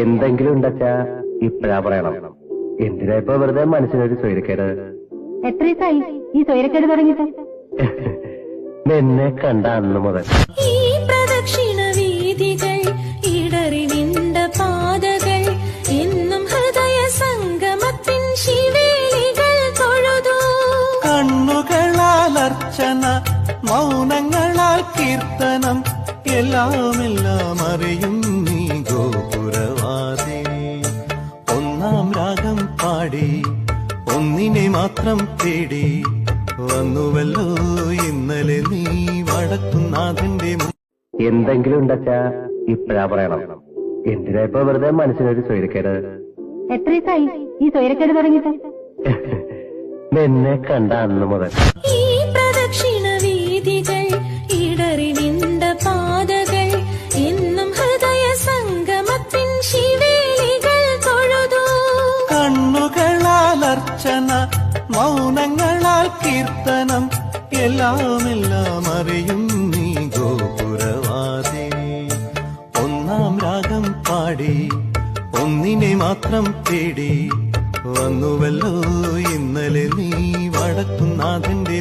എന്തെങ്കിലും ഉണ്ടച്ചാ ഇപ്പഴാ പറയണം. എന്തിനാ ഇപ്പൊ വെറുതെ മനസ്സിനൊരു സ്വൈരക്കേട്? എത്ര ദിവസമായി ഈ സ്വൈരക്കേട് തുടങ്ങിയിട്ട്? നിന്നെ കണ്ട അന്ന് മുതൽ. ഈ പ്രദക്ഷിണ വീതികൾ ഇടറി നിണ്ട പാതകൾ എന്നും ഹൃദയ സംഗമത്തിൻ ശിവേലികൾ തൊഴുതു. കണ്ണുകളാൽ അർച്ചന, മൗനങ്ങളാൽ കീർത്തനം, എല്ലാം അറിയും നീ ഗോപുരവാദി. ഒന്നാം രാഗം പാടി ഒന്നിനെ മാത്രം തേടി വന്നുവല്ലോ ഇന്നലെ നീ വടക്കുന്നാഥന്റെ. എന്തെങ്കിലും ഉണ്ടച്ചാ ഇപ്പഴാ പറയണം. എന്തിനാ ഇപ്പൊ വെറുതെ മനസ്സിനൊരു സ്വൈരക്കേട്? എത്ര ദിവസമായി ഈ സ്വൈരക്കേട് തുടങ്ങിയിട്ട്? നിന്നെ കണ്ട അന്ന് മുതൽ. ഈ പ്രദക്ഷിണ വീതികൾ ഇടറി നിണ്ട പാതകൾ എന്നും ഹൃദയ സംഗമത്തിൻ ശിവേലികൾ തൊഴുതു. കണ്ണുകളാൽ അർച്ചന, മൗനങ്ങളാൽ കീർത്തനം, എല്ലാം അറിയും നീ ഗോപുരവാദി. ഒന്നാം രാഗം പാടി ഒന്നിനെ മാത്രം തേടി വന്നുവല്ലോ ഇന്നലെ നീ വടക്കുന്നാഥന്റെ